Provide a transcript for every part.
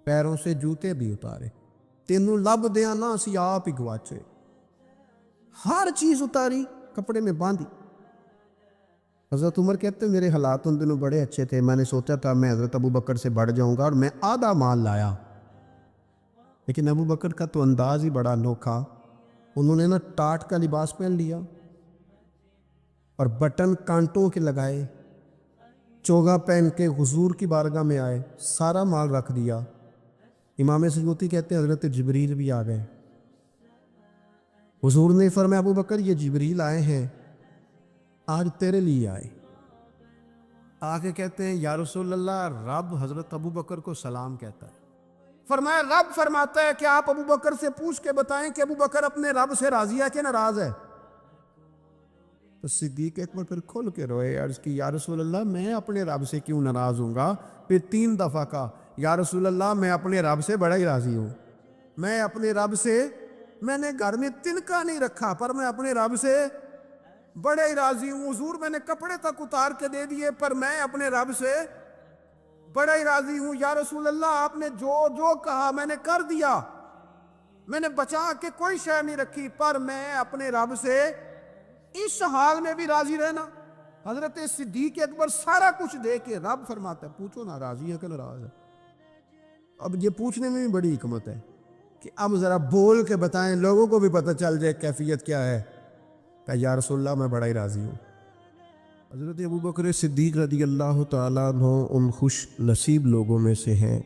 ਪੈਰੋਂ ਸੇ ਜੂਤੇ ਵੀ ਉਤਾਰੇ, ਤੈਨੂੰ ਲੱਭਦਿਆਂ ਨਾ ਅਸੀਂ ਆਪ ਹੀ ਗਵਾਚੇ। ہر چیز اتاری، کپڑے میں باندھی۔ حضرت عمر کہتے ہیں میرے حالات ان دنوں بڑے اچھے تھے، میں نے سوچا تھا میں حضرت ابو بکر سے بڑھ جاؤں گا اور میں آدھا مال لایا، لیکن ابو بکر کا تو انداز ہی بڑا انوکھا، انہوں نے نا ٹاٹ کا لباس پہن لیا اور بٹن کانٹوں کے لگائے، چوگا پہن کے حضور کی بارگاہ میں آئے، سارا مال رکھ دیا۔ امام سیوطی کہتے ہیں حضرت جبریل بھی آ گئے، حضور نے فرمایا ابو بکر یہ جبریل آئے ہیں، آج تیرے لیے آئے۔ آگے کہتے ہیں یا رسول اللہ رب حضرت ابو بکر کو سلام کہتا ہے۔ فرمایا رب فرماتا ہے کہ آپ ابو بکر سے پوچھ کے بتائیں کہ ابو بکر اپنے رب سے راضی ہے کہ ناراض ہے؟ تو صدیق اکبر پھر کھل کے روئے، عرض کی یا رسول اللہ میں اپنے رب سے کیوں ناراض ہوں گا؟ پھر 3 دفعہ کہا یا رسول اللہ میں اپنے رب سے بڑا ہی راضی ہوں، میں اپنے رب سے، میں نے گھر میں تنکا نہیں رکھا پر میں اپنے رب سے بڑے ہی راضی ہوں۔ حضور میں نے کپڑے تک اتار کے دے دیے پر میں اپنے رب سے بڑا ہی راضی ہوں۔ یا رسول اللہ آپ نے جو جو کہا میں نے کر دیا، میں نے بچا کے کوئی شے نہیں رکھی، پر میں اپنے رب سے اس حال میں بھی راضی رہنا۔ حضرت صدیق اکبر سارا کچھ دے کے رب فرماتا ہے پوچھو نا راضی ہے کہ ناراض ہے؟ اب یہ پوچھنے میں بھی بڑی حکمت ہے کہ اب ذرا بول کے بتائیں، لوگوں کو بھی پتہ چل جائے کیفیت کیا ہے۔ کہ یا رسول اللہ میں بڑا ہی راضی ہوں۔ حضرت ابو بکر صدیق رضی اللہ تعالیٰ عنہ ان خوش نصیب لوگوں میں سے ہیں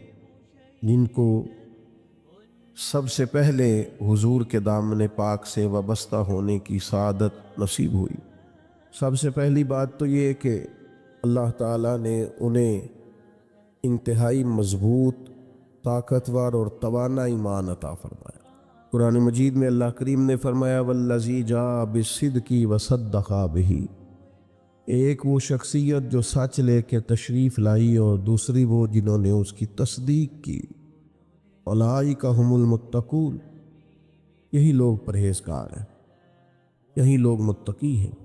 جن کو سب سے پہلے حضور کے دامن پاک سے وابستہ ہونے کی سعادت نصیب ہوئی۔ سب سے پہلی بات تو یہ کہ اللہ تعالیٰ نے انہیں انتہائی مضبوط، طاقتور اور توانا ایمان عطا فرمایا۔ قرآن مجید میں اللہ کریم نے فرمایا والذی جاء بالصدق وصدق بہ، ایک وہ شخصیت جو سچ لے کے تشریف لائی اور دوسری وہ جنہوں نے اس کی تصدیق کی۔ اولئک ھم المتقون، یہی لوگ پرہیزگار ہیں، یہی لوگ متقی ہیں۔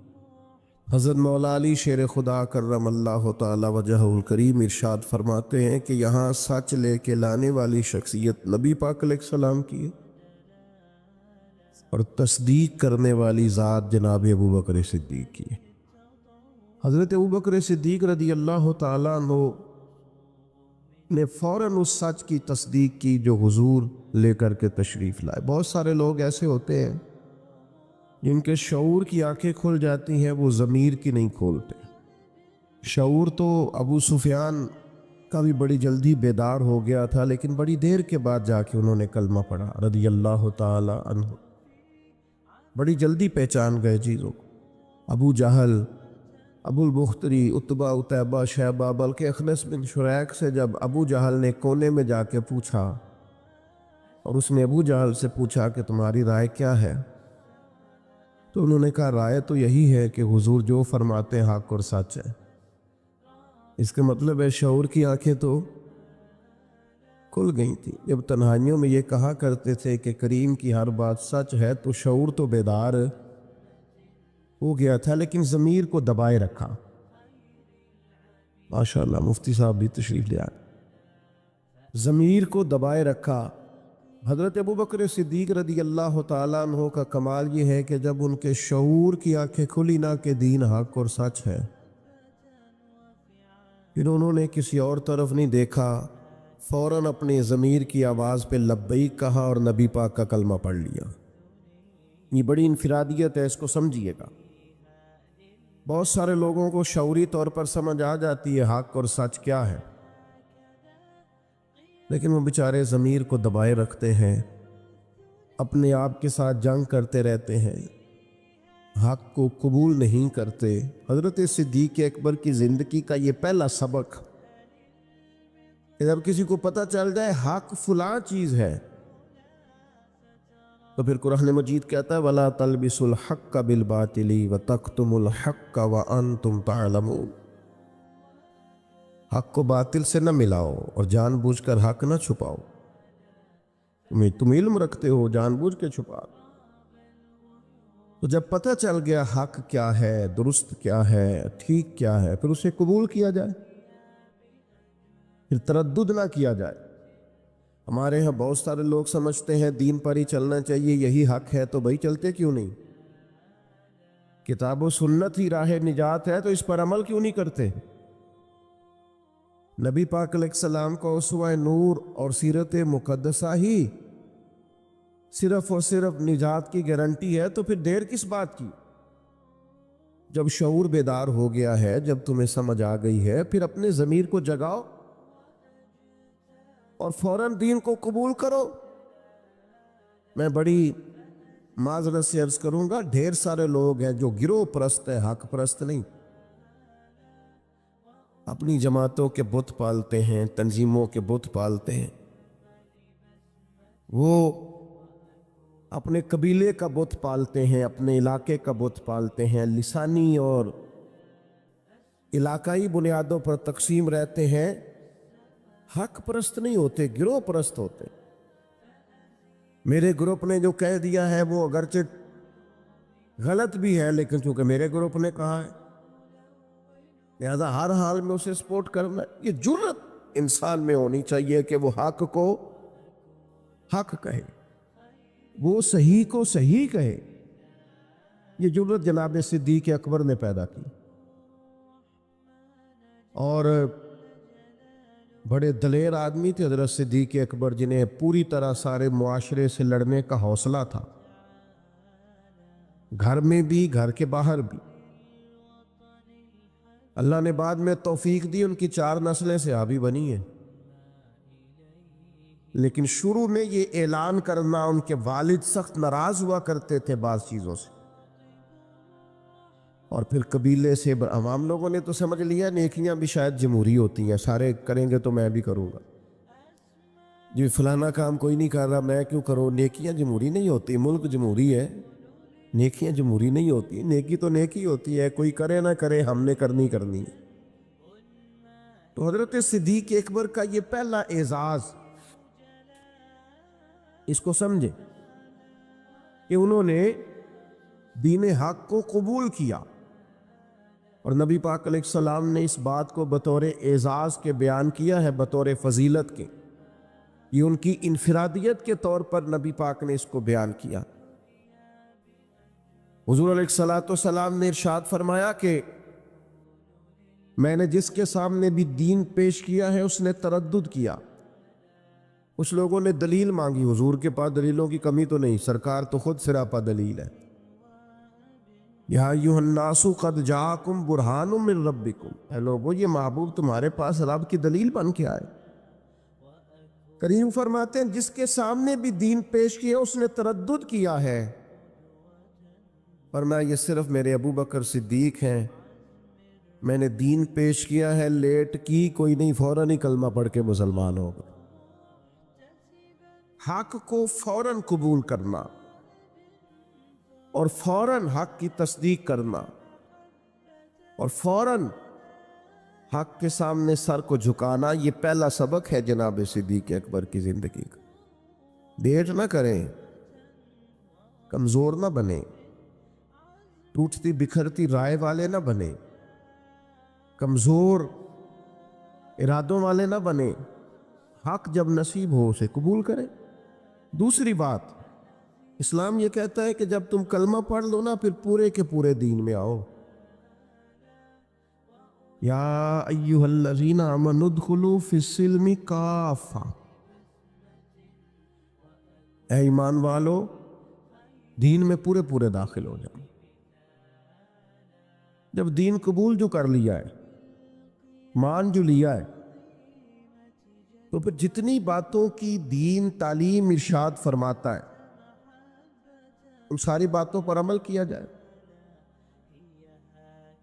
حضرت مولا علی شیر خدا کرم اللہ تعالی وجہہ الکریم ارشاد فرماتے ہیں کہ یہاں سچ لے کے لانے والی شخصیت نبی پاک علیہ السلام کی ہے اور تصدیق کرنے والی ذات جناب ابو بکر صدیق کی ہے۔ حضرت ابو بکر صدیق رضی اللہ تعالیٰ عنہ نے فوراً اس سچ کی تصدیق کی جو حضور لے کر کے تشریف لائے۔ بہت سارے لوگ ایسے ہوتے ہیں جن کے شعور کی آنکھیں کھل جاتی ہیں، وہ ضمیر کی نہیں کھولتے۔ شعور تو ابو سفیان کا بھی بڑی جلدی بیدار ہو گیا تھا، لیکن بڑی دیر کے بعد جا کے انہوں نے کلمہ پڑھا رضی اللہ تعالی عنہ، بڑی جلدی پہچان گئے چیزوں کو۔ ابو جہل، ابو البختری، عتبہ، عتیبہ، شیبہ، بلکہ اخنس بن شریک سے جب ابو جہل نے کونے میں جا کے پوچھا اور اس نے ابو جہل سے پوچھا کہ تمہاری رائے کیا ہے، تو انہوں نے کہا رائے تو یہی ہے کہ حضور جو فرماتے ہیں حق اور سچ ہے۔ اس کا مطلب ہے شعور کی آنکھیں تو کھل گئی تھیں۔ جب تنہائیوں میں یہ کہا کرتے تھے کہ کریم کی ہر بات سچ ہے، تو شعور تو بیدار ہو گیا تھا، لیکن ضمیر کو دبائے رکھا۔ ماشاءاللہ مفتی صاحب بھی تشریف لے آئے۔ ضمیر کو دبائے رکھا۔ حضرت ابو بکر صدیق رضی اللہ تعالیٰ عنہ کا کمال یہ ہے کہ جب ان کے شعور کی آنکھیں کھلی نہ کہ دین حق اور سچ ہے، پھر انہوں نے کسی اور طرف نہیں دیکھا، فوراً اپنے ضمیر کی آواز پہ لبیک کہا اور نبی پاک کا کلمہ پڑھ لیا۔ یہ بڑی انفرادیت ہے، اس کو سمجھیے گا۔ بہت سارے لوگوں کو شعوری طور پر سمجھ آ جاتی ہے حق اور سچ کیا ہے، لیکن وہ بیچارے ضمیر کو دبائے رکھتے ہیں، اپنے آپ کے ساتھ جنگ کرتے رہتے ہیں، حق کو قبول نہیں کرتے۔ حضرت صدیق اکبر کی زندگی کا یہ پہلا سبق کہ جب کسی کو پتہ چل جائے حق فلاں چیز ہے، تو پھر قرآن مجید کہتا ہے وَلَا تَلْبِسُوا الْحَقَّ بِالْبَاطِلِ وَتَكْتُمُوا الْحَقَّ وَأَنْتُمْ تَعْلَمُونَ، حق کو باطل سے نہ ملاؤ اور جان بوجھ کر حق نہ چھپاؤ۔ تم علم رکھتے ہو، جان بوجھ کے چھپا۔ تو جب پتہ چل گیا حق کیا ہے، درست کیا ہے، ٹھیک کیا ہے، پھر اسے قبول کیا جائے، پھر تردد نہ کیا جائے۔ ہمارے ہاں بہت سارے لوگ سمجھتے ہیں دین پر ہی چلنا چاہیے، یہی حق ہے، تو بھائی چلتے کیوں نہیں؟ کتاب و سنت ہی راہ نجات ہے تو اس پر عمل کیوں نہیں کرتے؟ نبی پاک علیہ السلام کو اسوہ نور اور سیرت مقدسہ ہی صرف اور صرف نجات کی گارنٹی ہے، تو پھر دیر کس بات کی؟ جب شعور بیدار ہو گیا ہے، جب تمہیں سمجھ آ گئی ہے، پھر اپنے ضمیر کو جگاؤ اور فوراً دین کو قبول کرو۔ میں بڑی معذرت سے عرض کروں گا، ڈھیر سارے لوگ ہیں جو گروہ پرست ہیں، حق پرست نہیں، اپنی جماعتوں کے بت پالتے ہیں، تنظیموں کے بت پالتے ہیں، وہ اپنے قبیلے کا بت پالتے ہیں، اپنے علاقے کا بت پالتے ہیں، لسانی اور علاقائی بنیادوں پر تقسیم رہتے ہیں، حق پرست نہیں ہوتے، گروہ پرست ہوتے۔ میرے گروپ نے جو کہہ دیا ہے وہ اگرچہ غلط بھی ہے، لیکن چونکہ میرے گروپ نے کہا ہے لہذا ہر حال میں اسے سپورٹ کرنا، یہ جرت انسان میں ہونی چاہیے کہ وہ حق کو حق کہے، وہ صحیح کو صحیح کہے۔ یہ جرت جناب صدیق اکبر نے پیدا کی، اور بڑے دلیر آدمی تھے حضرت صدیق اکبر، جنہیں پوری طرح سارے معاشرے سے لڑنے کا حوصلہ تھا، گھر میں بھی گھر کے باہر بھی۔ اللہ نے بعد میں توفیق دی، ان کی 4 نسلیں صحابی بنی ہیں، لیکن شروع میں یہ اعلان کرنا، ان کے والد سخت ناراض ہوا کرتے تھے بعض چیزوں سے، اور پھر قبیلے سے عوام لوگوں نے تو سمجھ لیا نیکیاں بھی شاید جمہوری ہوتی ہیں، سارے کریں گے تو میں بھی کروں گا، جی فلانا کام کوئی نہیں کر رہا میں کیوں کروں۔ نیکیاں جمہوری نہیں ہوتی، ملک جمہوری ہے، نیکیاں جمہوری نہیں ہوتی، نیکی تو نیکی ہوتی ہے، کوئی کرے نہ کرے ہم نے کرنی ہے۔ تو حضرت صدیق اکبر کا یہ پہلا اعزاز، اس کو سمجھے کہ انہوں نے دین حق کو قبول کیا، اور نبی پاک علیہ السلام نے اس بات کو بطور اعزاز کے بیان کیا ہے، بطور فضیلت کے، یہ ان کی انفرادیت کے طور پر نبی پاک نے اس کو بیان کیا۔ حضور علیہ السلام نے ارشاد فرمایا کہ میں نے جس کے سامنے بھی دین پیش کیا ہے اس نے تردد کیا، کچھ لوگوں نے دلیل مانگی، حضور کے پاس دلیلوں کی کمی تو نہیں، سرکار تو خود سراپا دلیل ہے۔ یا ایھا الناس قد جاءکم برہان من ربکم، اے لوگو یہ محبوب تمہارے پاس رب کی دلیل بن کے آئے۔ کریم فرماتے ہیں جس کے سامنے بھی دین پیش کیا اس نے تردد کیا ہے، فرمایا یہ صرف میرے ابو بکر صدیق ہیں، میں نے دین پیش کیا ہے، لیٹ کی کوئی نہیں، فوراً ہی کلمہ پڑھ کے مسلمان ہو گئے۔ حق کو فوراً قبول کرنا اور فوراً حق کی تصدیق کرنا اور فوراً حق کے سامنے سر کو جھکانا، یہ پہلا سبق ہے جناب صدیق اکبر کی زندگی کا۔ ڈیٹ نہ کریں، کمزور نہ بنیں، ٹوٹتی بکھرتی رائے والے نہ بنیں، کمزور ارادوں والے نہ بنیں، حق جب نصیب ہو اسے قبول کریں۔ دوسری بات، اسلام یہ کہتا ہے کہ جب تم کلمہ پڑھ لو نا پھر پورے کے پورے دین میں آؤ۔ یا ایھا الذین آمنوا ادخلوا فی السلم کافہ، اے ایمان والو دین میں پورے پورے داخل ہو جاؤ۔ جب دین قبول جو کر لیا ہے، مان جو لیا ہے، تو پھر جتنی باتوں کی دین تعلیم ارشاد فرماتا ہے ان ساری باتوں پر عمل کیا جائے،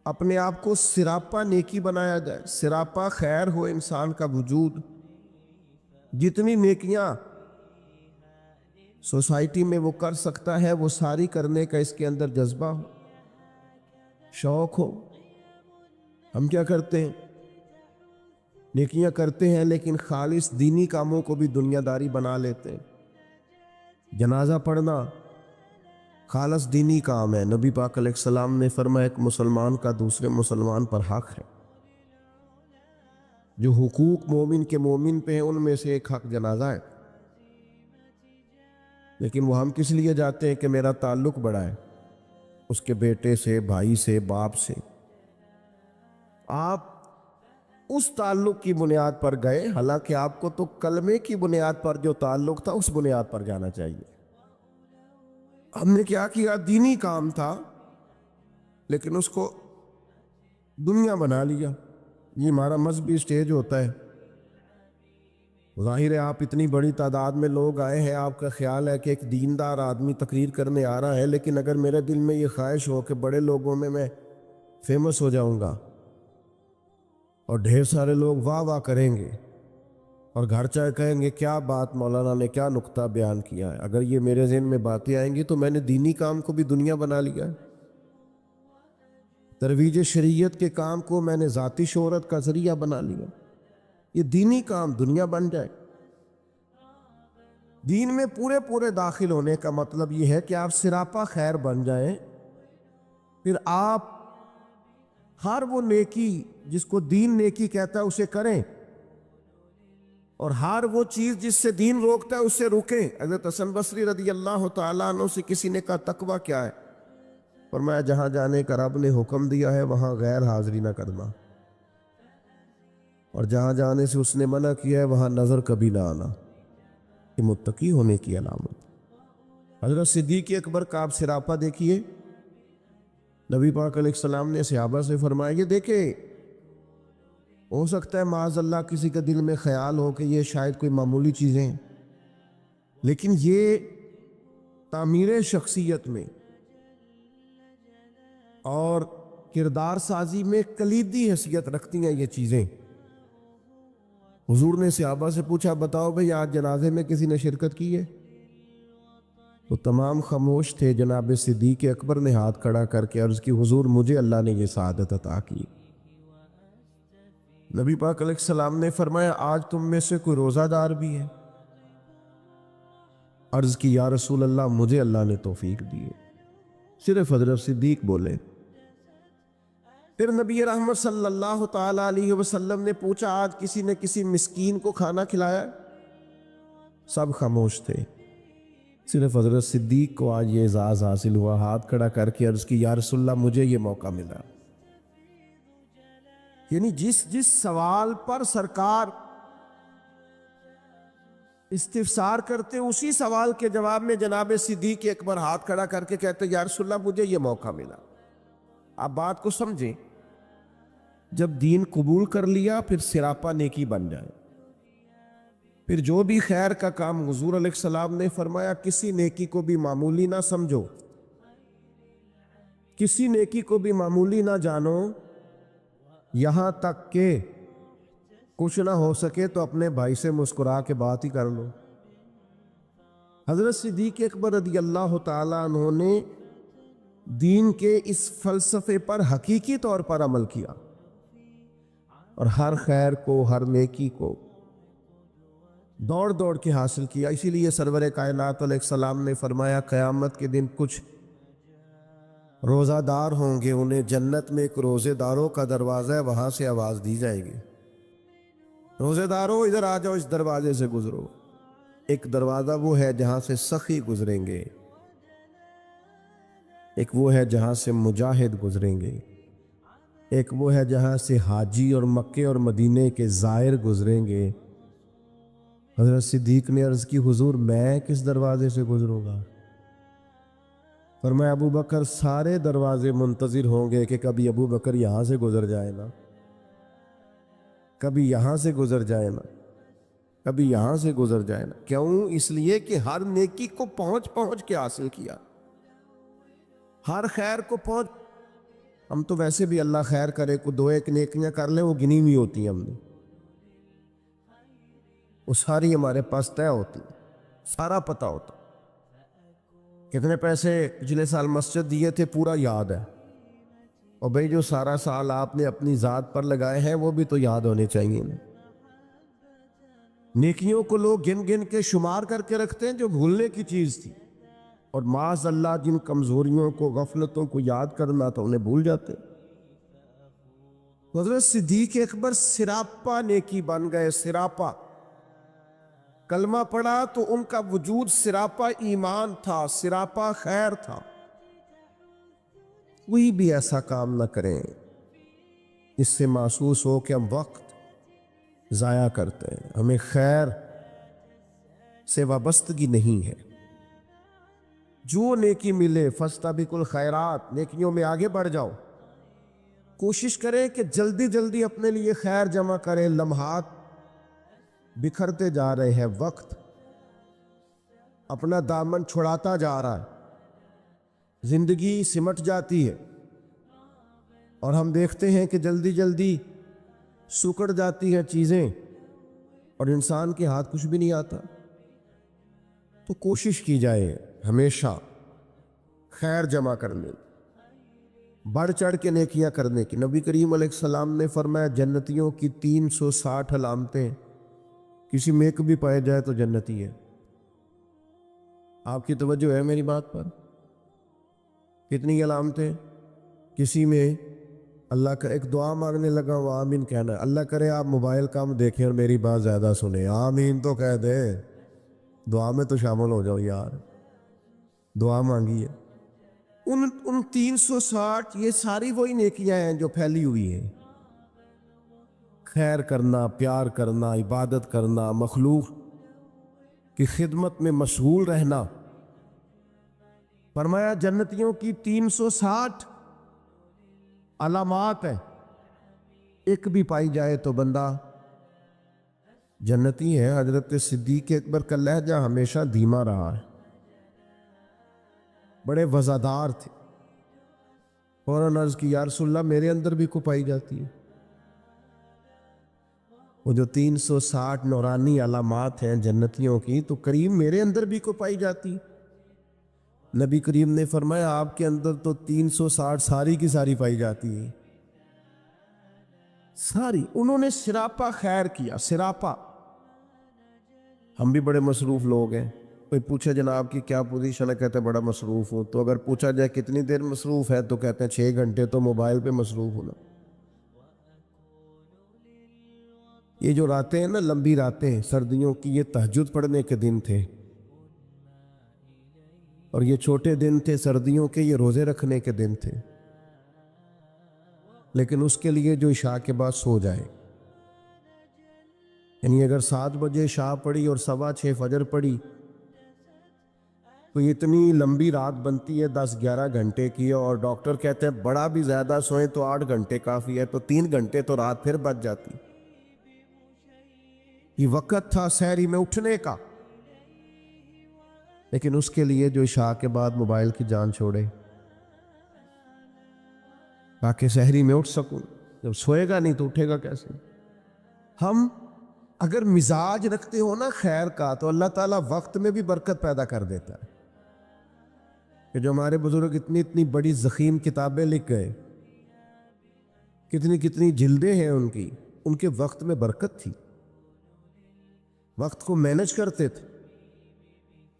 اپنے آپ کو سراپا نیکی بنایا جائے، سراپا خیر ہو انسان کا وجود، جتنی نیکیاں سوسائٹی میں وہ کر سکتا ہے وہ ساری کرنے کا اس کے اندر جذبہ ہو، شوق ہو۔ ہم کیا کرتے ہیں؟ نیکیاں کرتے ہیں لیکن خالص دینی کاموں کو بھی دنیا داری بنا لیتے ہیں۔ جنازہ پڑھنا خالص دینی کام ہے، نبی پاک علیہ السلام نے فرمایا ایک مسلمان کا دوسرے مسلمان پر حق ہے، جو حقوق مومن کے مومن پہ ہیں ان میں سے ایک حق جنازہ ہے۔ لیکن وہ ہم کس لیے جاتے ہیں کہ میرا تعلق بڑا ہے اس کے بیٹے سے، بھائی سے، باپ سے۔ آپ اس تعلق کی بنیاد پر گئے، حالانکہ آپ کو تو کلمے کی بنیاد پر جو تعلق تھا اس بنیاد پر جانا چاہیے۔ ہم نے کیا کیا؟ دینی کام تھا لیکن اس کو دنیا بنا لیا۔ یہ ہمارا مذہبی سٹیج ہوتا ہے۔ ظاہر ہے آپ اتنی بڑی تعداد میں لوگ آئے ہیں، آپ کا خیال ہے کہ ایک دیندار آدمی تقریر کرنے آ رہا ہے، لیکن اگر میرے دل میں یہ خواہش ہو کہ بڑے لوگوں میں فیمس ہو جاؤں گا اور ڈھیر سارے لوگ واہ واہ کریں گے اور گھر چاہے کہیں گے کیا بات مولانا نے کیا نقطہ بیان کیا ہے، اگر یہ میرے ذہن میں باتیں آئیں گی تو میں نے دینی کام کو بھی دنیا بنا لیا ہے۔ ترویج شریعت کے کام کو میں نے ذاتی شہرت کا ذریعہ بنا لیا۔ یہ دینی کام دنیا بن جائے۔ دین میں پورے داخل ہونے کا مطلب یہ ہے کہ آپ سراپا خیر بن جائیں، پھر آپ ہر وہ نیکی جس کو دین نیکی کہتا ہے اسے کریں، اور ہر وہ چیز جس سے دین روکتا ہے اس سے رکیں۔ حضرت حسن بصری رضی اللہ تعالیٰ عنہ سے کسی نے کہا تقویٰ کیا ہے؟ فرمایا جہاں جانے کا رب نے حکم دیا ہے وہاں غیر حاضری نہ کرنا، اور جہاں جانے سے اس نے منع کیا ہے وہاں نظر کبھی نہ آنا۔ یہ متقی ہونے کی علامت۔ حضرت صدیق اکبر کا آپ سراپا دیکھیے۔ نبی پاک علیہ السلام نے صحابہ سے فرمایا یہ دیکھیں، ہو سکتا ہے معاذ اللہ کسی کے دل میں خیال ہو کہ یہ شاید کوئی معمولی چیزیں ہیں، لیکن یہ تعمیر شخصیت میں اور کردار سازی میں کلیدی حیثیت رکھتی ہیں یہ چیزیں۔ حضور نے صحابہ سے پوچھا بتاؤ بھئی آج جنازے میں کسی نے شرکت کی ہے؟ تو تمام خاموش تھے۔ جناب صدیق اکبر نے ہاتھ کھڑا کر کے عرض کی حضور مجھے اللہ نے یہ سعادت عطا کی۔ نبی پاک علیہ السلام نے فرمایا آج تم میں سے کوئی روزہ دار بھی ہے؟ عرض کی یا رسول اللہ مجھے اللہ نے توفیق دی ہے۔ صرف حضرت صدیق بولے۔ پھر نبی رحمت صلی اللہ تعالیٰ علیہ وسلم نے پوچھا آج کسی نے کسی مسکین کو کھانا کھلایا؟ سب خاموش تھے، صرف حضرت صدیق کو آج یہ اعزاز حاصل ہوا۔ ہاتھ کھڑا کر کے عرض کی یا رسول اللہ مجھے یہ موقع ملا۔ یعنی جس سوال پر سرکار استفسار کرتے اسی سوال کے جواب میں جناب صدیق اکبر ہاتھ کھڑا کر کے کہتے یا رسول اللہ مجھے یہ موقع ملا۔ آپ بات کو سمجھیں، جب دین قبول کر لیا پھر سراپا نیکی بن جائے، پھر جو بھی خیر کا کام حضور علیہ السلام نے فرمایا کسی نیکی کو بھی معمولی نہ سمجھو، کسی نیکی کو بھی معمولی نہ جانو، یہاں تک کہ کچھ نہ ہو سکے تو اپنے بھائی سے مسکرا کے بات ہی کر لو۔ حضرت صدیق اکبر رضی اللہ تعالیٰ عنہ نے دین کے اس فلسفے پر حقیقی طور پر عمل کیا اور ہر خیر کو، ہر نیکی کو دوڑ کے حاصل کیا۔ اسی لیے سرور کائنات علیہ السلام نے فرمایا قیامت کے دن کچھ روزہ دار ہوں گے، انہیں جنت میں ایک روزے داروں کا دروازہ ہے، وہاں سے آواز دی جائے گی روزے داروں ادھر آ جاؤ، اس دروازے سے گزرو۔ ایک دروازہ وہ ہے جہاں سے سخی گزریں گے، ایک وہ ہے جہاں سے مجاہد گزریں گے، ایک وہ ہے جہاں سے حاجی اور مکے اور مدینے کے زائر گزریں گے۔ حضرت صدیق نے عرض کی حضور میں کس دروازے سے گزروں گا؟ فرمایا ابو بکر سارے دروازے منتظر ہوں گے کہ کبھی ابو بکر یہاں سے گزر جائے نا، کبھی یہاں سے گزر جائے نا، کبھی یہاں سے گزر جائے نا۔ کیوں؟ اس لیے کہ ہر نیکی کو پہنچ کے حاصل کیا، ہر خیر کو پہنچ۔ ہم تو ویسے بھی اللہ خیر کرے کو دو ایک نیکیاں کر لیں وہ گنی ہوئی ہوتی ہیں، ہم نے وہ ساری ہمارے پاس طے ہوتی، سارا پتہ ہوتا۔ کتنے پیسے پچھلے سال مسجد دیے تھے پورا یاد ہے، اور بھئی جو سارا سال آپ نے اپنی ذات پر لگائے ہیں وہ بھی تو یاد ہونے چاہیے۔ نیکیوں کو لوگ گن گن کے شمار کر کے رکھتے ہیں جو بھولنے کی چیز تھی، اور معاذ اللہ جن کمزوریوں کو، غفلتوں کو یاد کرنا تو انہیں بھول جاتے۔ حضرت صدیق اکبر سراپا نیکی بن گئے، سراپا کلمہ پڑھا تو ان کا وجود سراپا ایمان تھا، سراپا خیر تھا۔ کوئی بھی ایسا کام نہ کریں جس سے محسوس ہو کہ ہم وقت ضائع کرتے ہیں، ہمیں خیر سے وابستگی نہیں ہے۔ جو نیکی ملے فاستبقوا الخیرات، نیکیوں میں آگے بڑھ جاؤ۔ کوشش کریں کہ جلدی جلدی اپنے لیے خیر جمع کریں۔ لمحات بکھرتے جا رہے ہیں، وقت اپنا دامن چھڑاتا جا رہا ہے، زندگی سمٹ جاتی ہے اور ہم دیکھتے ہیں کہ جلدی جلدی سکڑ جاتی ہیں چیزیں اور انسان کے ہاتھ کچھ بھی نہیں آتا۔ تو کوشش کی جائے ہمیشہ خیر جمع کرنے، بڑھ چڑھ کے نیکیاں کرنے کی۔ نبی کریم علیہ السلام نے فرمایا جنتیوں کی 360 علامتیں، کسی میں ایک بھی پائے جائے تو جنتی ہے۔ آپ کی توجہ ہے میری بات پر؟ کتنی علامتیں؟ کسی میں اللہ کا ایک دعا مانگنے لگا وہ آمین کہنا ہے۔ اللہ کرے آپ موبائل کم دیکھیں اور میری بات زیادہ سنیں، آمین تو کہہ دے، دعا میں تو شامل ہو جاؤ یار، دعا مانگی ہے۔ ان 360 یہ ساری وہی نیکیاں ہیں جو پھیلی ہوئی ہیں، خیر کرنا، پیار کرنا، عبادت کرنا، مخلوق کی خدمت میں مشغول رہنا۔ فرمایا جنتیوں کی 360 علامات ہیں، ایک بھی پائی جائے تو بندہ جنتی ہے۔ حضرت صدیق اکبر کا لہجہ ہمیشہ دھیما رہا ہے، بڑے وزادار تھے۔ فوراً عرض کی یا رسول اللہ میرے اندر بھی کو پائی جاتی ہے؟ وہ جو 360 نورانی علامات ہیں جنتیوں کی، تو کریم میرے اندر بھی کو پائی جاتی؟ نبی کریم نے فرمایا آپ کے اندر تو 360 ساری کی ساری پائی جاتی ہے، ساری۔ انہوں نے سراپا خیر کیا، سراپا۔ ہم بھی بڑے مصروف لوگ ہیں، کوئی پوچھے جناب کی کیا پوزیشن ہے، کہتے ہیں بڑا مصروف ہوں۔ تو اگر پوچھا جائے کتنی دیر مصروف ہے تو کہتے ہیں 6 گھنٹے تو موبائل پہ مصروف ہونا۔ یہ جو راتیں ہیں نا، لمبی راتیں سردیوں کی، یہ تہجد پڑھنے کے دن تھے، اور یہ چھوٹے دن تھے سردیوں کے، یہ روزے رکھنے کے دن تھے۔ لیکن اس کے لیے جو عشاء کے بعد سو جائے، یعنی اگر 7 بجے عشاء پڑھی اور 6:15 فجر پڑھی تو اتنی لمبی رات بنتی ہے 10-11 گھنٹے کی، اور ڈاکٹر کہتے ہیں بڑا بھی زیادہ سوئیں تو 8 گھنٹے کافی ہے، تو 3 گھنٹے تو رات پھر بچ جاتی۔ یہ وقت تھا سحری میں اٹھنے کا، لیکن اس کے لیے جو عشاء کے بعد موبائل کی جان چھوڑے تاکہ سحری میں اٹھ سکوں، جب سوئے گا نہیں تو اٹھے گا کیسے؟ ہم اگر مزاج رکھتے ہو نا خیر کا، تو اللہ تعالیٰ وقت میں بھی برکت پیدا کر دیتا ہے۔ کہ جو ہمارے بزرگ اتنی بڑی ضخیم کتابیں لکھ گئے، کتنی جلدیں ہیں ان کے وقت میں برکت تھی، وقت کو مینج کرتے تھے۔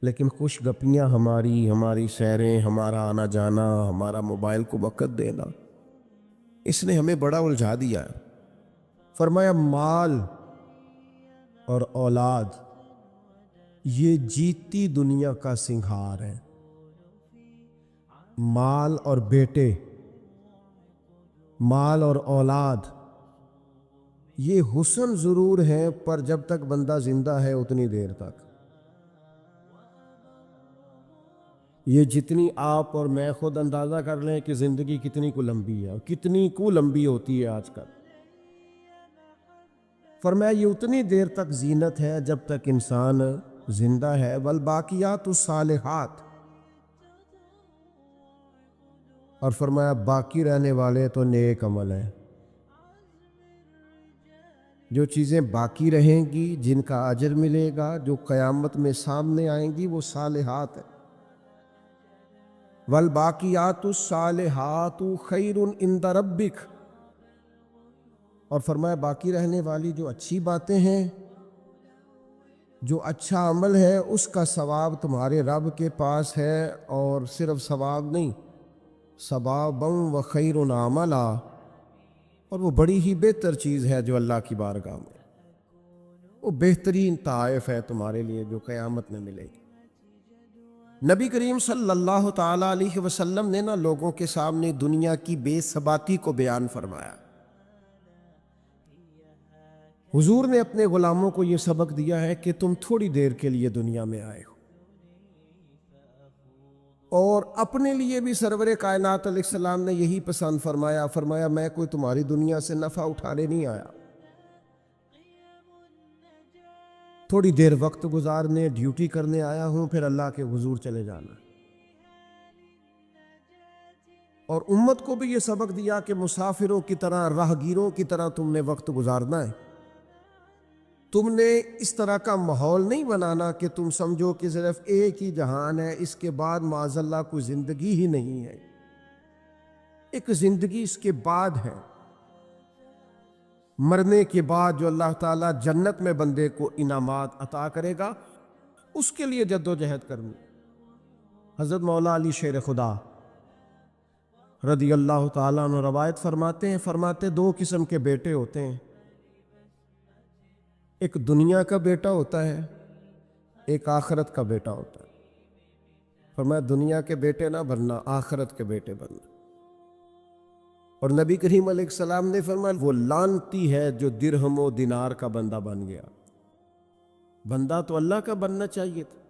لیکن خوش گپیاں ہماری سیریں، ہمارا آنا جانا، ہمارا موبائل کو وقت دینا، اس نے ہمیں بڑا الجھا دیا ہے۔ فرمایا مال اور اولاد یہ جیتی دنیا کا سنگھار ہے۔ مال اور بیٹے، مال اور اولاد یہ حسن ضرور ہے، پر جب تک بندہ زندہ ہے اتنی دیر تک۔ یہ جتنی آپ اور میں خود اندازہ کر لیں کہ زندگی کتنی کو لمبی ہے، اور کتنی کو لمبی ہوتی ہے آج کل۔ فرمایا یہ اتنی دیر تک زینت ہے جب تک انسان زندہ ہے۔ والباقیات الصالحات، اور فرمایا باقی رہنے والے تو نیک عمل ہیں۔ جو چیزیں باقی رہیں گی، جن کا اجر ملے گا، جو قیامت میں سامنے آئیں گی، وہ صالحات ہیں۔ والباقیات الصالحات خیر عند ربک، اور فرمایا باقی رہنے والی جو اچھی باتیں ہیں، جو اچھا عمل ہے، اس کا ثواب تمہارے رب کے پاس ہے، اور صرف ثواب نہیں، ثوابا و خیر عملا، اور وہ بڑی ہی بہتر چیز ہے جو اللہ کی بارگاہ میں۔ وہ بہترین تحائف ہے تمہارے لیے جو قیامت میں ملے گی۔ نبی کریم صلی اللہ تعالی علیہ وسلم نے نا لوگوں کے سامنے دنیا کی بے ثباتی کو بیان فرمایا۔ حضور نے اپنے غلاموں کو یہ سبق دیا ہے کہ تم تھوڑی دیر کے لیے دنیا میں آئے ہو، اور اپنے لیے بھی سرور کائنات علیہ السلام نے یہی پسند فرمایا، فرمایا میں کوئی تمہاری دنیا سے نفع اٹھانے نہیں آیا، تھوڑی دیر وقت گزارنے، ڈیوٹی کرنے آیا ہوں، پھر اللہ کے حضور چلے جانا۔ اور امت کو بھی یہ سبق دیا کہ مسافروں کی طرح، راہگیروں کی طرح تم نے وقت گزارنا ہے۔ تم نے اس طرح کا ماحول نہیں بنانا کہ تم سمجھو کہ صرف ایک ہی جہان ہے، اس کے بعد معاذ اللہ کوئی زندگی ہی نہیں ہے۔ ایک زندگی اس کے بعد ہے، مرنے کے بعد جو اللہ تعالیٰ جنت میں بندے کو انعامات عطا کرے گا، اس کے لیے جد و جہد کرنی۔ حضرت مولا علی شیر خدا رضی اللہ تعالیٰ عنہ روایت فرماتے دو قسم کے بیٹے ہوتے ہیں، ایک دنیا کا بیٹا ہوتا ہے، ایک آخرت کا بیٹا ہوتا ہے۔ فرمایا دنیا کے بیٹے نہ بننا، آخرت کے بیٹے بننا۔ اور نبی کریم علیہ السلام نے فرمایا وہ لعنتی ہے جو درہم و دینار کا بندہ بن گیا۔ بندہ تو اللہ کا بننا چاہیے تھا،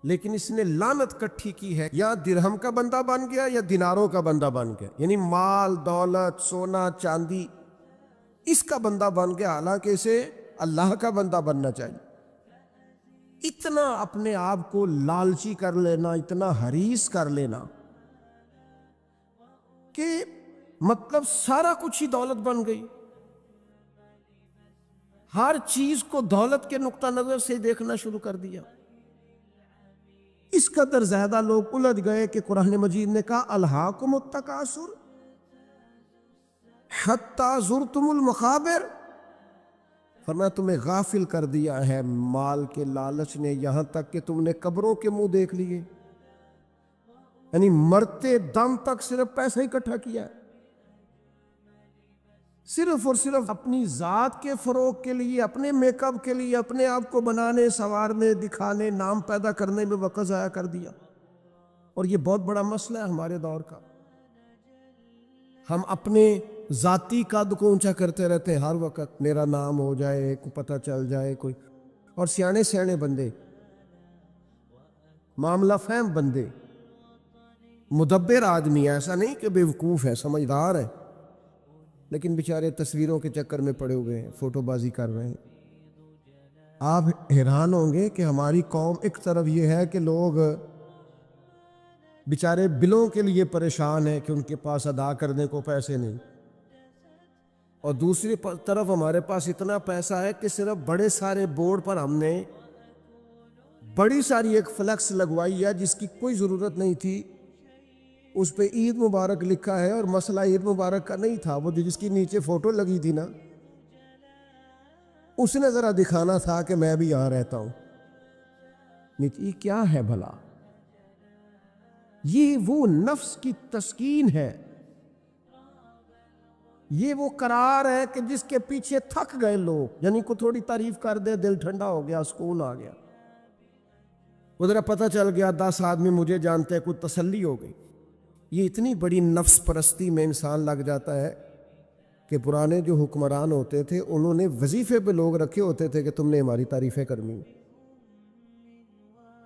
لیکن اس نے لعنت کٹھی کی ہے، یا درہم کا بندہ بن گیا یا دیناروں کا بندہ بن گیا، یعنی مال دولت سونا چاندی اس کا بندہ بن گیا، حالانکہ اسے اللہ کا بندہ بننا چاہیے۔ اتنا اپنے آپ کو لالچی کر لینا، اتنا حریص کر لینا کہ مطلب سارا کچھ ہی دولت بن گئی، ہر چیز کو دولت کے نقطہ نظر سے دیکھنا شروع کر دیا۔ اس قدر زیادہ لوگ الجھ گئے کہ قرآن مجید نے کہا الہاکم التکاثر حتی زرتم المقابر، فرمایا تمہیں غافل کر دیا ہے مال کے لالچ نے، یہاں تک کہ تم نے قبروں کے منہ دیکھ لیے، یعنی مرتے دم تک صرف پیسہ اکٹھا کیا ہے، صرف اور صرف اپنی ذات کے فروغ کے لیے، اپنے میک اپ کے لیے، اپنے آپ کو بنانے سنوارنے دکھانے نام پیدا کرنے میں وقت ضائع کر دیا۔ اور یہ بہت بڑا مسئلہ ہے ہمارے دور کا، ہم اپنے ذاتی قد کو اونچا کرتے رہتے ہیں، ہر وقت میرا نام ہو جائے، کو پتہ چل جائے کوئی، اور سیانے سیانے بندے، معاملہ فہم بندے، مدبر آدمی، ایسا نہیں کہ بیوقوف ہے، سمجھدار ہے، لیکن بیچارے تصویروں کے چکر میں پڑے ہوئے ہیں، فوٹو بازی کر رہے ہیں۔ آپ حیران ہوں گے کہ ہماری قوم ایک طرف یہ ہے کہ لوگ بیچارے بلوں کے لیے پریشان ہیں کہ ان کے پاس ادا کرنے کو پیسے نہیں، اور دوسری طرف ہمارے پاس اتنا پیسہ ہے کہ صرف بڑے سارے بورڈ پر ہم نے بڑی ساری ایک فلیکس لگوائی ہے جس کی کوئی ضرورت نہیں تھی، اس پہ عید مبارک لکھا ہے، اور مسئلہ عید مبارک کا نہیں تھا، وہ جس کی نیچے فوٹو لگی تھی نا، اس نے ذرا دکھانا تھا کہ میں بھی یہاں رہتا ہوں۔ یہ کیا ہے بھلا؟ یہ وہ نفس کی تسکین ہے، یہ وہ قرار ہے کہ جس کے پیچھے تھک گئے لوگ، یعنی کو تھوڑی تعریف کر دے دل ٹھنڈا ہو گیا، سکون آ گیا، ادھر پتہ چل گیا 10 آدمی مجھے جانتے ہیں، کوئی تسلی ہو گئی۔ یہ اتنی بڑی نفس پرستی میں انسان لگ جاتا ہے کہ پرانے جو حکمران ہوتے تھے انہوں نے وظیفے پہ لوگ رکھے ہوتے تھے کہ تم نے ہماری تعریفیں کرنی،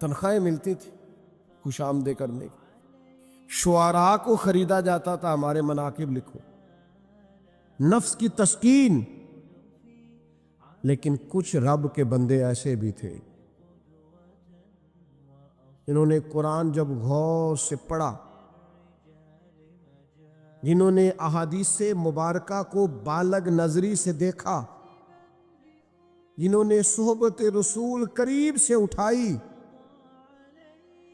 تنخواہیں ملتی تھی خوش آمدید کرنے کی، شعراء کو خریدا جاتا تھا ہمارے مناقب لکھو، نفس کی تسکین۔ لیکن کچھ رب کے بندے ایسے بھی تھے جنہوں نے قرآن جب غور سے پڑھا، جنہوں نے احادیث مبارکہ کو بالغ نظری سے دیکھا، جنہوں نے صحبت رسول قریب سے اٹھائی،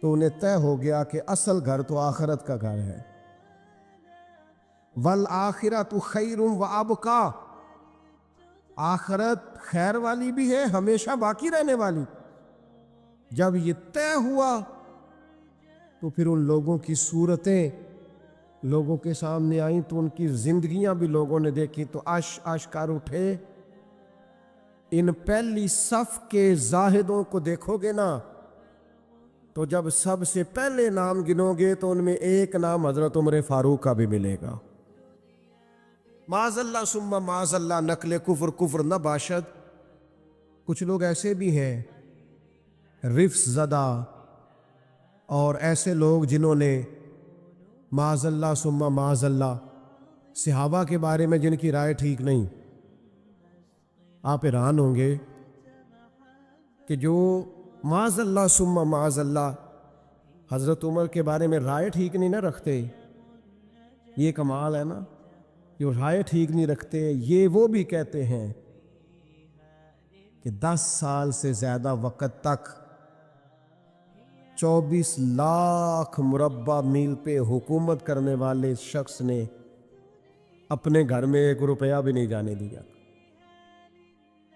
تو انہیں طے ہو گیا کہ اصل گھر تو آخرت کا گھر ہے۔ والآخرۃ خیر وابقیٰ، آخرت خیر والی بھی ہے، ہمیشہ باقی رہنے والی۔ جب یہ طے ہوا تو پھر ان لوگوں کی صورتیں لوگوں کے سامنے آئیں، تو ان کی زندگیاں بھی لوگوں نے دیکھی، تو عش عش کر اٹھے ان پہلی صف کے زاہدوں کو دیکھو گے نا تو جب سب سے پہلے نام گنو گے تو ان میں ایک نام حضرت عمر فاروق کا بھی ملے گا۔ معاذ اللہ ثم معاذ اللہ، نقل کفر کفر نہ باشد۔ کچھ لوگ ایسے بھی ہیں رفس زدہ، اور ایسے لوگ جنہوں نے معاذ اللہ ثم معاذ اللہ صحابہ کے بارے میں جن کی رائے ٹھیک نہیں۔ آپ حیران ہوں گے کہ جو معاذ اللہ ثم معاذ اللہ حضرت عمر کے بارے میں رائے ٹھیک نہیں نہ رکھتے، یہ کمال ہے نا، جو رائے ٹھیک نہیں رکھتے یہ وہ بھی کہتے ہیں کہ 10 سال سے زیادہ وقت تک 24 لاکھ مربع میل پہ حکومت کرنے والے شخص نے اپنے گھر میں 1 روپیہ بھی نہیں جانے دیا۔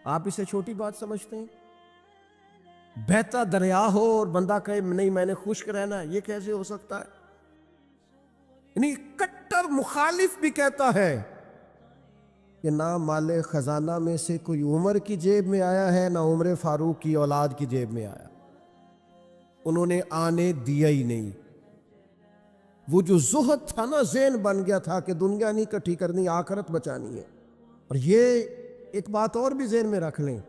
آپ اسے چھوٹی بات سمجھتے ہیں؟ بہتا دریا ہو اور بندہ کہے نہیں میں نے خشک رہنا ہے، یہ کیسے ہو سکتا ہے؟ یعنی کٹر مخالف بھی کہتا ہے کہ نہ مال خزانہ میں سے کوئی عمر کی جیب میں آیا ہے، نہ عمر فاروق کی اولاد کی جیب میں آیا، انہوں نے آنے دیا ہی نہیں۔ وہ جو زہد تھا نا، ذہن بن گیا تھا کہ دنیا نہیں کٹھی کرنی، آخرت بچانی ہے۔ اور یہ ایک بات اور بھی ذہن میں رکھ لیں،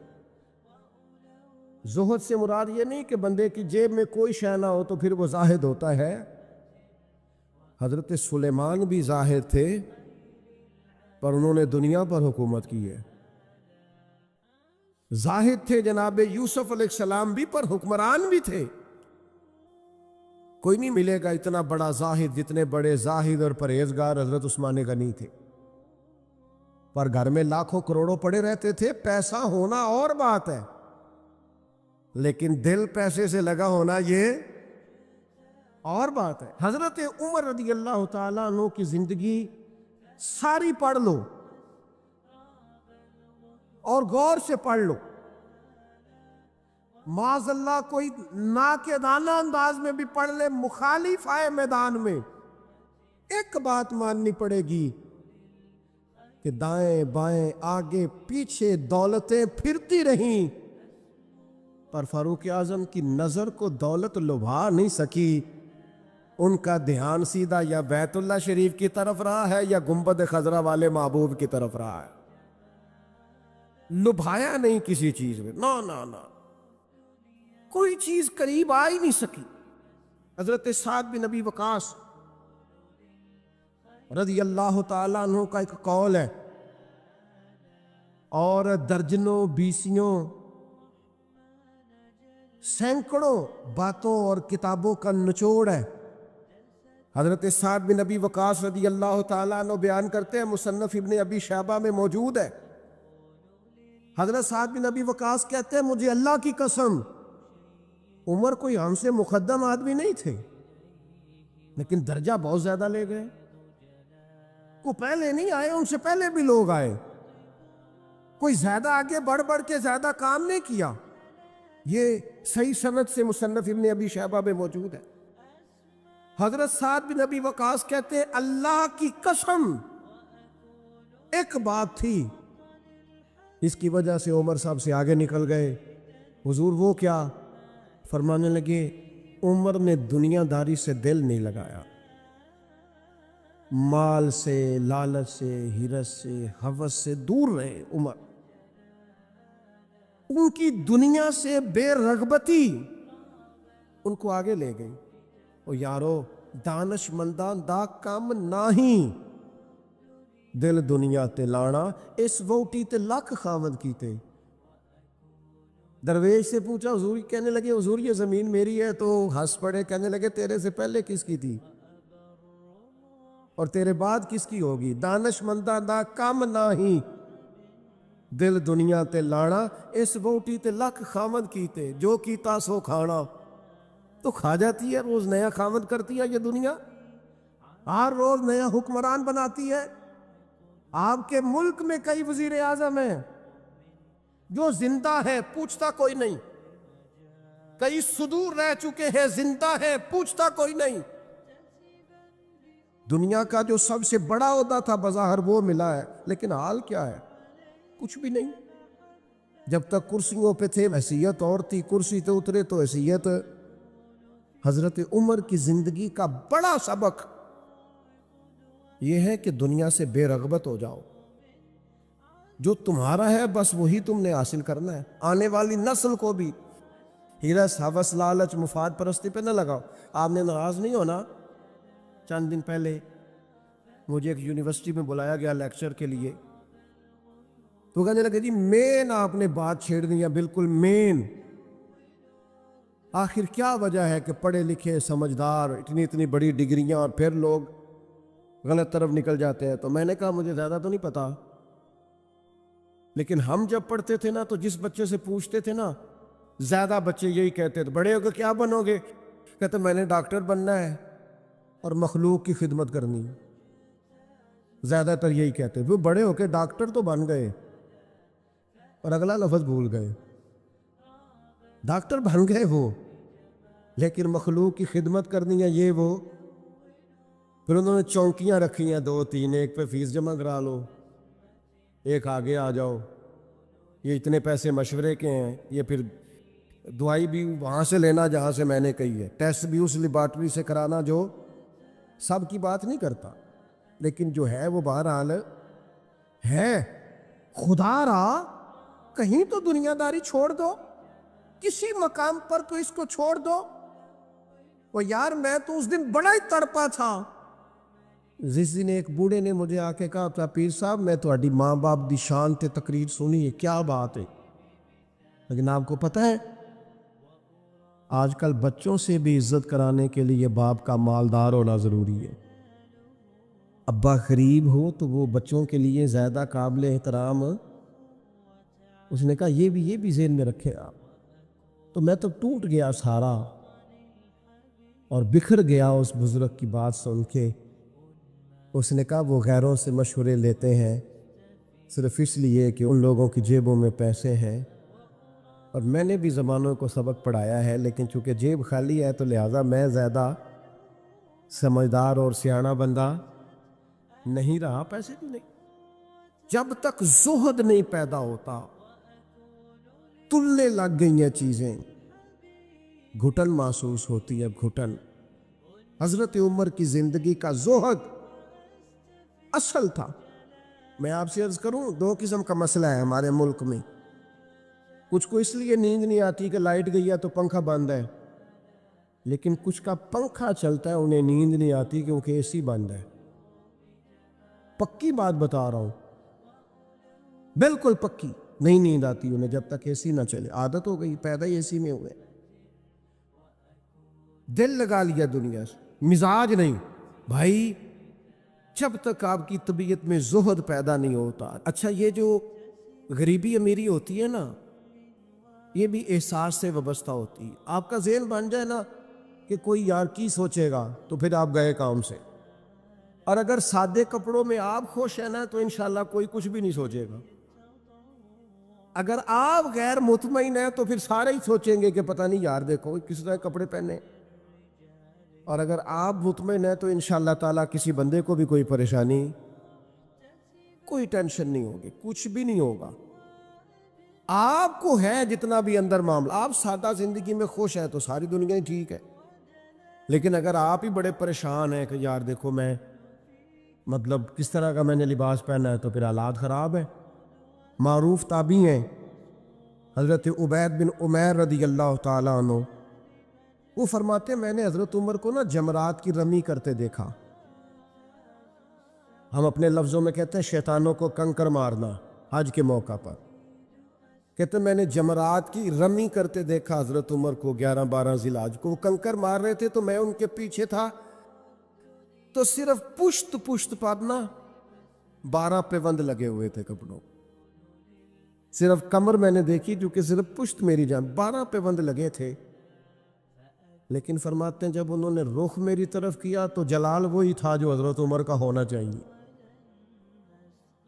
زہد سے مراد یہ نہیں کہ بندے کی جیب میں کوئی شے نہ ہو تو پھر وہ زاہد ہوتا ہے۔ حضرت سلیمان بھی زاہد تھے پر انہوں نے دنیا پر حکومت کی ہے۔ زاہد تھے جناب یوسف علیہ السلام بھی، پر حکمران بھی تھے۔ کوئی نہیں ملے گا اتنا بڑا زاہد جتنے بڑے زاہد اور پرہیزگار حضرت عثمان غنی تھے، پر گھر میں لاکھوں کروڑوں پڑے رہتے تھے۔ پیسہ ہونا اور بات ہے، لیکن دل پیسے سے لگا ہونا یہ اور بات ہے۔ حضرت عمر رضی اللہ تعالیٰ عنہ کی زندگی ساری پڑھ لو اور غور سے پڑھ لو، معاذ اللہ کوئی ناقدانہ انداز میں بھی پڑھ لے، مخالف آئے میدان میں، ایک بات ماننی پڑے گی کہ دائیں بائیں آگے پیچھے دولتیں پھرتی رہیں پر فاروق اعظم کی نظر کو دولت لبھا نہیں سکی۔ ان کا دھیان سیدھا یا بیت اللہ شریف کی طرف رہا ہے یا گنبد خضرا والے محبوب کی طرف رہا ہے، لبھایا نہیں کسی چیز میں، نہ نہ نہ، کوئی چیز قریب آ ہی نہیں سکی۔ حضرت سعد بن ابی وقاص رضی اللہ تعالیٰ عنہ کا ایک قول ہے، اور درجنوں بیسیوں سینکڑوں باتوں اور کتابوں کا نچوڑ ہے۔ حضرت سعد بن ابی وقاص رضی اللہ تعالیٰ عنہ بیان کرتے ہیں، مصنف ابن ابی شیبہ میں موجود ہے۔ حضرت سعد بن ابی وقاص کہتے ہیں مجھے اللہ کی قسم عمر کوئی ہم سے مقدم آدمی نہیں تھے، لیکن درجہ بہت زیادہ لے گئے۔ کو پہلے نہیں آئے، ان سے پہلے بھی لوگ آئے، کوئی زیادہ آگے بڑھ بڑھ کے زیادہ کام نہیں کیا۔ یہ صحیح سند سے مصنف ابن ابی شیبہ میں موجود ہے۔ حضرت سعد بن ابی وقاص کہتے ہیں اللہ کی قسم ایک بات تھی اس کی وجہ سے عمر صاحب سے آگے نکل گئے۔ حضور وہ کیا؟ فرمانے لگے عمر نے دنیا داری سے دل نہیں لگایا، مال سے، لالچ سے، ہرس سے، ہوس سے دور رہے عمر۔ ان کی دنیا سے بے رغبتی ان کو آگے لے گئی۔ او یارو دانش مندان دا کام نہیں، دل دنیا تے لانا، اس ووٹی تے لکھ خامد کیتے۔ درویش سے پوچھا، حضور کہنے لگے حضور یہ زمین میری ہے، تو ہنس پڑے، کہنے لگے تیرے سے پہلے کس کی تھی اور تیرے بعد کس کی ہوگی؟ دانش مندہ دا کام نہیں، دل دنیا تے لانا، اس ووٹی تے لکھ خامد کیتے، جو کیتا سو کھانا۔ تو کھا جاتی ہے، روز نیا خامد کرتی ہے یہ دنیا، ہر روز نیا حکمران بناتی ہے۔ آپ کے ملک میں کئی وزیر اعظم ہیں جو زندہ ہے، پوچھتا کوئی نہیں، کئی صدور رہ چکے ہیں، زندہ ہے، پوچھتا کوئی نہیں۔ دنیا کا جو سب سے بڑا عہدہ تھا بظاہر وہ ملا ہے، لیکن حال کیا ہے؟ کچھ بھی نہیں۔ جب تک کرسیوں پہ تھے حیثیت اور تھی، کرسی سے اترے تو حیثیت۔ حضرت عمر کی زندگی کا بڑا سبق یہ ہے کہ دنیا سے بے رغبت ہو جاؤ، جو تمہارا ہے بس وہی تم نے حاصل کرنا ہے۔ آنے والی نسل کو بھی ہرس، ہوس، لالچ، مفاد پرستی پہ نہ لگاؤ۔ آپ نے ناراض نہیں ہونا، چند دن پہلے مجھے ایک یونیورسٹی میں بلایا گیا لیکچر کے لیے، تو کہنے لگے جی مین آپ نے بات چھیڑ دی ہے، بالکل مین۔ آخر کیا وجہ ہے کہ پڑھے لکھے سمجھدار اتنی بڑی ڈگریاں اور پھر لوگ غلط طرف نکل جاتے ہیں؟ تو میں نے کہا مجھے زیادہ تو نہیں پتا، لیکن ہم جب پڑھتے تھے نا تو جس بچے سے پوچھتے تھے نا، زیادہ بچے یہی کہتے تھے بڑے ہو کے کیا بنو گے؟ کہتے میں نے ڈاکٹر بننا ہے اور مخلوق کی خدمت کرنی ہے۔ زیادہ تر یہی کہتے وہ بڑے ہو کے ڈاکٹر تو بن گئے اور اگلا لفظ بھول گئے۔ ڈاکٹر بن گئے وہ، لیکن مخلوق کی خدمت کرنی ہے یہ وہ۔ پھر انہوں نے چونکیاں رکھی ہیں 2-3، ایک پہ فیس جمع کرا لو، ایک آگے آ جاؤ، یہ اتنے پیسے مشورے کے ہیں، یہ پھر دوائی بھی وہاں سے لینا جہاں سے میں نے کہی ہے، ٹیسٹ بھی اس لیبارٹری سے کرانا جو سب کی بات نہیں کرتا، لیکن جو ہے وہ بہرحال ہے۔ خدا را کہیں تو دنیا داری چھوڑ دو، کسی مقام پر تو اس کو چھوڑ دو۔ وہ یار میں تو اس دن بڑا ہی تڑپا تھا، جس دن ایک بوڑھے نے مجھے آ کے کہا تھا پیر صاحب میں تہاڈی ماں باپ دی شان تے تقریر سنی ہے، کیا بات ہے؟ لیکن آپ کو پتہ ہے آج کل بچوں سے بھی عزت کرانے کے لیے باپ کا مالدار ہونا ضروری ہے۔ ابا غریب ہو تو وہ بچوں کے لیے زیادہ قابل احترام۔ اس نے کہا یہ بھی ذہن میں رکھے آپ۔ تو میں تو ٹوٹ گیا سارا اور بکھر گیا اس بزرگ کی بات سن کے۔ اس نے کہا وہ غیروں سے مشورے لیتے ہیں صرف اس لیے کہ ان لوگوں کی جیبوں میں پیسے ہیں، اور میں نے بھی زمانوں کو سبق پڑھایا ہے، لیکن چونکہ جیب خالی ہے تو لہٰذا میں زیادہ سمجھدار اور سیاںا بندہ نہیں رہا، پیسے بھی نہیں۔ جب تک زہد نہیں پیدا ہوتا تلنے لگ گئی ہیں چیزیں، گھٹن محسوس ہوتی ہے، گھٹن۔ حضرت عمر کی زندگی کا زہد اصل تھا۔ میں آپ سے عرض کروں 2 قسم کا مسئلہ ہے ہمارے ملک میں۔ کچھ کو اس لیے نیند نہیں آتی کہ لائٹ گئی ہے تو پنکھا بند ہے، لیکن کچھ کا پنکھا چلتا ہے انہیں نیند نہیں آتی کیونکہ اے سی بند ہے۔ پکی بات بتا رہا ہوں، بالکل پکی، نہیں نیند آتی انہیں جب تک اے سی نہ چلے۔ عادت ہو گئی، پیدا ہی اے سی میں ہوئے، دل لگا لیا دنیا سے، مزاج نہیں بھائی۔ جب تک آپ کی طبیعت میں زہد پیدا نہیں ہوتا۔ اچھا یہ جو غریبی امیری ہوتی ہے نا، یہ بھی احساس سے وابستہ ہوتی ہے۔ آپ کا ذہن بن جائے نا کہ کوئی یار کی سوچے گا تو پھر آپ گئے کام سے، اور اگر سادے کپڑوں میں آپ خوش ہیں نا تو انشاءاللہ کوئی کچھ بھی نہیں سوچے گا۔ اگر آپ غیر مطمئن ہیں تو پھر سارے ہی سوچیں گے کہ پتہ نہیں یار دیکھو کس طرح کپڑے پہنے، اور اگر آپ مطمئن ہیں تو انشاءاللہ تعالیٰ کسی بندے کو بھی کوئی پریشانی، کوئی ٹینشن نہیں ہوگی، کچھ بھی نہیں ہوگا۔ آپ کو ہے جتنا بھی اندر معاملہ، آپ سادہ زندگی میں خوش ہیں تو ساری دنیا ہی ٹھیک ہے، لیکن اگر آپ ہی بڑے پریشان ہیں کہ یار دیکھو میں مطلب کس طرح کا میں نے لباس پہنا ہے، تو پھر حالات خراب ہیں۔ معروف تابعی ہیں حضرت عبید بن عمیر رضی اللہ تعالیٰ عنہ، وہ فرماتے ہیں میں نے حضرت عمر کو نا جمرات کی رمی کرتے دیکھا۔ ہم اپنے لفظوں میں کہتے ہیں شیطانوں کو کنکر مارنا حج کے موقع پر، کہتے ہیں میں نے جمرات کی رمی کرتے دیکھا حضرت عمر کو 11-12 ذی الحج کو، وہ کنکر مار رہے تھے تو میں ان کے پیچھے تھا، تو صرف پشت پر نا 12 پیوند لگے ہوئے تھے کپڑوں، صرف کمر میں نے دیکھی جو کہ صرف پشت میری جان 12 پیوند لگے تھے۔ لیکن فرماتے ہیں جب انہوں نے رخ میری طرف کیا تو جلال وہی تھا جو حضرت عمر کا ہونا چاہیے۔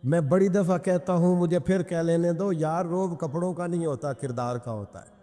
میں بڑی دفعہ کہتا ہوں، مجھے پھر کہہ لینے دو، یار روب کپڑوں کا نہیں ہوتا، کردار کا ہوتا ہے۔